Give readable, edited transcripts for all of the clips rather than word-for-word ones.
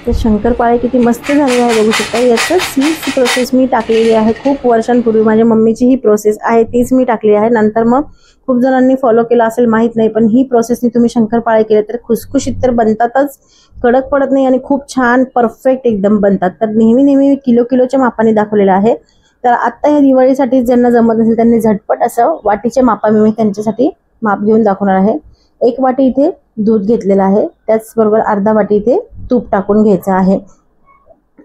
तर शंकरपाळे किती मस्त झाले आहे बघू शकता। याचंच ही प्रोसेस मी टाकलेली आहे खूप वर्षांपूर्वी, माझ्या मम्मीची ही प्रोसेस आहे तीच मी टाकली आहे। नंतर मग खूप जणांनी फॉलो केला असेल माहित नाही, पण ही प्रोसेसनी तुम्ही शंकरपाळे केले तर खुसखुशीत तर बनतातच, कडक पडत नाही आणि खूप छान परफेक्ट एकदम बनतात। तर नेहमी किलोच्या मापाने दाखवलेलं आहे। तर आता या दिवाळीसाठी ज्यांना जमत नसेल त्यांनी झटपट असं वाटीच्या मापाने मी त्यांच्यासाठी माप घेऊन दाखवणार आहे। 1 वाटी इथे दूध घेतलेलं आहे, त्याचबरोबर अर्धा वाटी इथे तूप टाकून घ्यायचं आहे।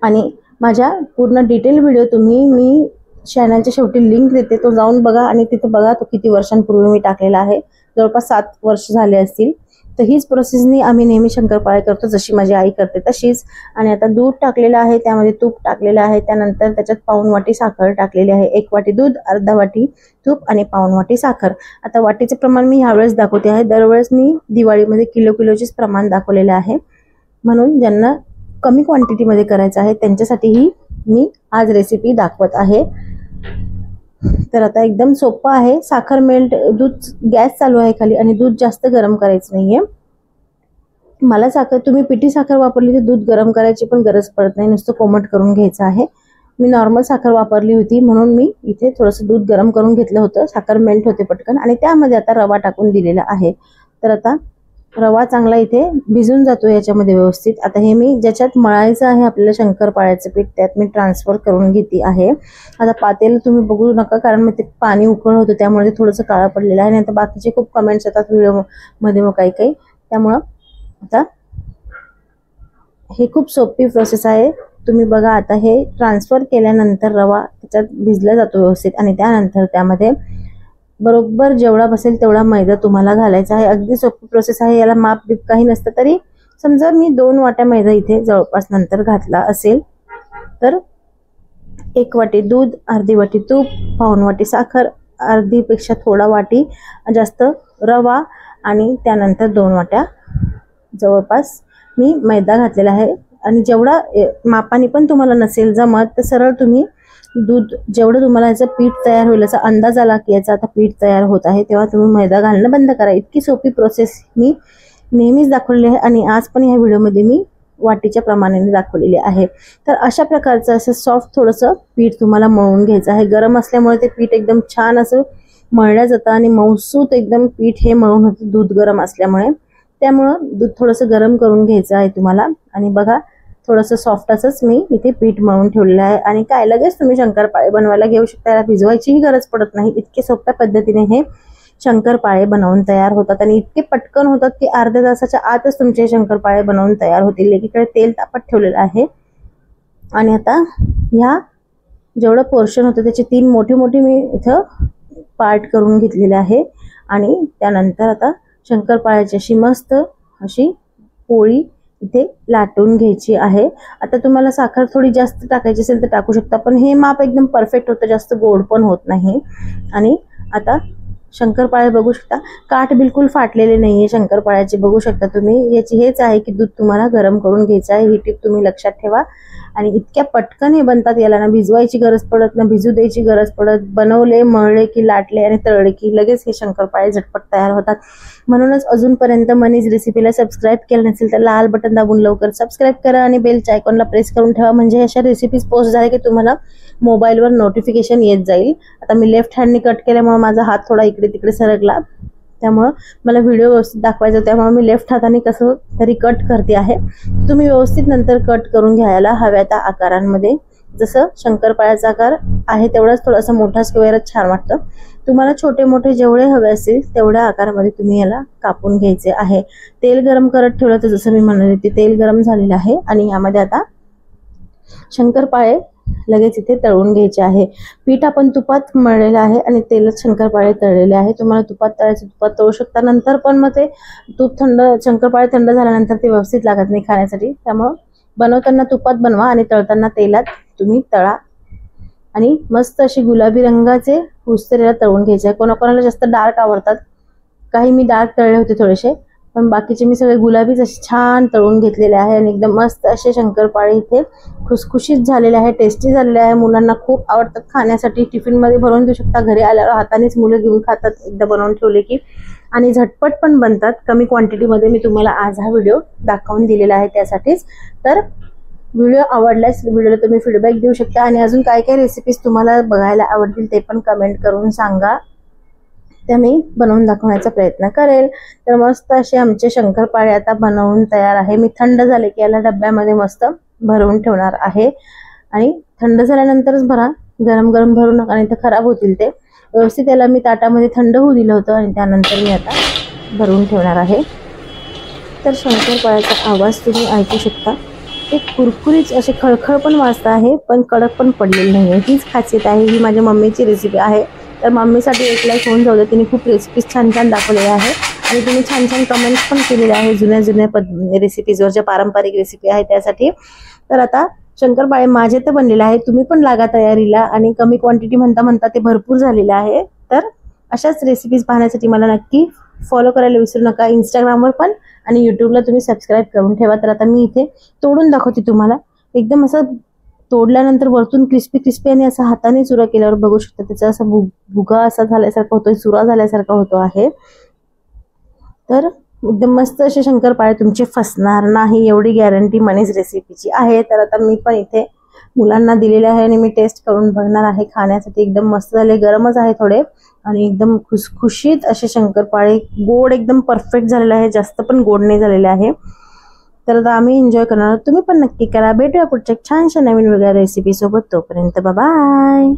आणि माझ्या पूर्ण डिटेल व्हिडिओ तुम्ही मी चॅनलच्या शेवटी लिंक देते, तो जाऊन बघा आणि तिथे बघा तो किती वर्षांपूर्वी मी टाकलेला आहे, जवळपास 7 वर्ष झाले असतील। तर हीच प्रोसेसनी आम्ही नेहमी शंकरपाळे करतो, जशी माझी आई करते तशीच। आणि आता दूध टाकलेलं आहे, त्यामध्ये तूप टाकलेलं आहे, त्यानंतर त्याच्यात पाऊण वाटी साखर टाकलेली आहे। 1 वाटी दूध, अर्धा वाटी तूप आणि पाऊण वाटी साखर। आता वाटीचे प्रमाण मी ह्यावेळेस दाखवते आहे, दरवेळेस मी दिवाळीमध्ये किलोचेच प्रमाण दाखवलेले आहे, म्हणून ज्यांना कमी क्वांटिटीमध्ये करायचं आहे त्यांच्यासाठीही मी आज रेसिपी दाखवत आहे। तर आता एकदम सोपं आहे। साखर मेल्ट, दूध गॅस चालू आहे खाली आणि दूध जास्त गरम करायचं नाहीये। मला साखर, तुम्ही पिठी साखर वापरली तर दूध गरम करायची पण गरज पडत नाही, नुसतं कोमट करून घ्यायचं आहे। मी नॉर्मल साखर वापरली होती म्हणून मी इथे थोडंसं दूध गरम करून घेतलं होतं, साखर मेल्ट होते पटकन। आणि त्यामध्ये आता रवा टाकून दिलेला आहे। तर आता रवा चांगला इथे भिजून जातो याच्यामध्ये व्यवस्थित। आता हे मी ज्याच्यात मळायचं आहे आपल्याला शंकरपाळ्याचं पीठ, त्यात मी ट्रान्सफर करून घेते आहे। आता पातेलं तुम्ही बघू नका, कारण मग ते पाणी उकळ होतं त्यामुळे ते थोडंसं काळं पडलेलं आहे। आणि आता बाकीचे खूप कमेंट्स येतात व्हिडिओमध्ये मग काही, त्यामुळं आता हे खूप सोपी प्रोसेस आहे। तुम्ही बघा, आता हे ट्रान्सफर केल्यानंतर रवा त्याच्यात भिजला जातो व्यवस्थित आणि त्यानंतर त्यामध्ये बरोबर जेवढा बसेल तेवढा मैदा तुम्हाला घालायचा आहे। अगदी सोपी प्रोसेस आहे, याला माप बीप काही नसतं। तरी समजा मी 2 वाट्या मैदा इथे जवळपास नंतर घातला असेल तर 1 वाटी दूध, अर्धी वाटी तूप, पाऊण वाटी साखर, अर्धीपेक्षा थोडा वाटी जास्त रवा आणि त्यानंतर 2 वाट्या जवळपास मी मैदा घातलेला आहे। आणि जेवढा मापाने पण तुम्हाला नसेल जमत तर सरळ तुम्ही दूध, जेवढं तुम्हाला याचं पीठ तयार होईल असा अंदाज आला की याचं आता पीठ तयार होत आहे तेव्हा तुम्ही मैदा घालणं बंद करा। इतकी सोपी प्रोसेस मी नेहमीच दाखवलेली आहे आणि आज पण ह्या व्हिडिओमध्ये मी वाटीच्या प्रमाणाने दाखवलेली आहे। तर अशा प्रकारचं असं सॉफ्ट थोडंसं पीठ तुम्हाला मळून घ्यायचं आहे। गरम असल्यामुळे ते पीठ एकदम छान असं मळलं जातं आणि मऊसूत एकदम पीठ हे मळून होतं दूध गरम असल्यामुळे। त्यामुळं दूध थोडंसं गरम करून घ्यायचं आहे तुम्हाला। आणि बघा, थोडंसं सॉफ्ट असंच मी इथे पीठ मळून ठेवलेलं आहे। आणि काय लगेच तुम्ही शंकरपाळे बनवायला घेऊ शकता, याला भिजवायचीही गरज पडत नाही। इतके सोप्या पद्धतीने हे शंकरपाळे बनवून तयार होतात आणि इतके पटकन होतात की अर्ध्या तासाच्या आतच तुमचे शंकरपाळे बनवून तयार होतील। एकीकडे तेल तापत ठेवलेलं आहे आणि आता ह्या जेवढं पोर्शन होतं त्याचे 3 मोठे मी इथं पार्ट करून घेतलेले आहे। आणि त्यानंतर आता शंकरपाळ्याची अशी मस्त अशी पोळी इथे लाटून घ्यायची आहे। आता तुम्हाला साखर थोडी जास्त टाकायची असेल तर टाकू शकता, पण हे माप एकदम परफेक्ट होतं, जास्त गोड पण होत नाही। आणि आता शंकरपाळे बघू शकता, काठ बिलकुल फाटलेले नाहीये शंकरपाळ्याचे, बघू शकता तुम्ही। याची हेच आहे की दूध तुम्हाला गरम करून घ्यायचं आहे, ही टिप तुम्ही लक्षात ठेवा। आणि इतक्या पटकन हे बनतात, याला ना भिजवायची गरज पडत ना भिजू द्यायची गरज पडत। बनवले, मळले की लाटले आणि तळले की लगेच हे शंकरपाळे झटपट तयार होतात। म्हणूनच अजूनपर्यंत मनीज रेसिपीला सबस्क्राईब केलं नसेल तर लाल बटन दाबून लवकर सबस्क्राईब करा आणि बेलच्या आयकॉनला प्रेस करून ठेवा, म्हणजे अशा रेसिपीज पोस्ट झाल्या की तुम्हाला मोबाईलवर नोटिफिकेशन येत जाईल। आता मी लेफ्ट हँडनी कट केल्यामुळे माझा हात थोडा इकडे तिकडे सरकला, त्यामुळे मला व्हिडिओ व्यवस्थित दाखवायचा, त्यामुळे मी लेफ्ट हाताने कसं तरी कट करते आहे। तुम्ही व्यवस्थित नंतर कट करून घ्यायला हव्या त्या आकारांमध्ये, जसं शंकरपाळ्याचा आकार आहे तेवढाच थोडासा मोठा स्क्वेअरच छान वाटतं। तुम्हाला छोटे मोठे जेवढे हवे असतील तेवढ्या आकारामध्ये तुम्ही याला कापून घ्यायचे आहे। तेल गरम करत ठेवलं तर जसं मी म्हणाले ते तेल गरम झालेलं आहे आणि यामध्ये आता शंकरपाळे लगेच इथे तळून घ्यायचे आहे। पीठ आपण तुपात मळलेलं आहे आणि तेलात शंकरपाळे तळलेले आहे। तुम्हाला तुपात तळायचं तुपात तळू शकता, नंतर पण मग ते तूप शंकरपाळे थंड झाल्यानंतर ते व्यवस्थित लागत नाही खाण्यासाठी, त्यामुळे बनवताना तुपात बनवा आणि तळताना तेलात तुम्ही तळा। आणि मस्त अशी गुलाबी रंगाचे हुसतरीला तळून घ्यायचे आहे। कोणाकोणाला जास्त डार्क आवडतात, काही मी डार्क तळले होते थोडेसे, पण बाकीचे मी सगळे गुलाबीच असे छान तळून घेतलेले आहे। आणि एकदम मस्त असे शंकरपाळे इथे खुसखुशीत झालेले आहे, टेस्टी झालेले आहे। मुलांना खूप आवडतात खाण्यासाठी, टिफिनमध्ये भरून देऊ शकता, घरी आल्यावर हातानेच मुलं घेऊन खातात एकदा बनवून ठेवले की। आणि झटपट पण बनतात, कमी क्वांटिटीमध्ये मी तुम्हाला आज हा व्हिडिओ दाखवून दिलेला आहे त्यासाठीच। तर व्हिडिओ आवडल्यास व्हिडिओला तुम्ही फीडबॅक देऊ शकता आणि अजून काय काय रेसिपीज तुम्हाला बघायला आवडतील ते पण कमेंट करून सांगा, त्या मी बनवून दाखवण्याचा प्रयत्न करेल। तर मस्त असे आमचे शंकरपाळे आता बनवून तयार आहे। मी थंड झाले की याला डब्यामध्ये मस्त भरवून ठेवणार आहे आणि थंड झाल्यानंतरच भरा, गरम गरम भरू नका नाही तर खराब होतील ते। व्यवस्थित याला मी ताटामध्ये थंड होऊ दिलं होतं आणि त्यानंतर मी आता भरून ठेवणार आहे। तर शंकरपाळ्याचा आवाज तुम्ही ऐकू शकता, ते कुरकुरीत असे खळखळ पण वाजत आहे पण कडक पण पडलेली नाही आहे। हीच खासियत आहे, ही माझ्या मम्मीची रेसिपी आहे। तर मम्मीसाठी एक लाईक होऊन जाऊ दे, तिने खूप रेसिपीज छान छान दाखवलेल्या आहे आणि तुम्ही छान छान कमेंट्स पण केलेले आहे जुन्या रेसिपीजवर, ज्या पारंपरिक रेसिपी आहे त्यासाठी। तर आता शंकरपाळे माझे तर बनलेले आहे, तुम्ही पण लागा तयारीला आणि कमी क्वांटिटी म्हणता म्हणता ते भरपूर झालेले आहे। तर अशाच रेसिपीज पाहण्यासाठी मला नक्की फॉलो करायला विसरू नका, इंस्टाग्रामवर पण आणि यूट्यूबला तुम्ही सबस्क्राईब करून ठेवा। तर आता मी इथे तोडून दाखवते तुम्हाला, एकदम असं तोडल्यानंतर वरतून क्रिस्पी क्रिस्पी आणि असं हाताने चुरा केल्यावर बघू शकता त्याचा असा भुगा असा झाल्यासारखा होतोय, चुरा झाल्यासारखा होतो आहे। तर एकदम मस्त असे शंकरपाळे तुमचे फसणार नाही एवढी गॅरंटी मनीज रेसिपीची आहे। तर आता मी पण इथे मुलांना दिलेले आहे आणि मी टेस्ट करून बघणार आहे खाण्यासाठी। एकदम मस्त झाले, गरमच आहे थोडे आणि एकदम खुसखुशीत असे शंकरपाळे, गोड एकदम परफेक्ट झालेले आहे, जास्त पण गोड नाही झालेले आहे। तर आता आम्ही एन्जॉय करणार, तुम्ही पण नक्की करा। भेटूया पुढच्या छानशा नवीन वेगळ्या रेसिपी सोबत, तोपर्यंत बाय बाय।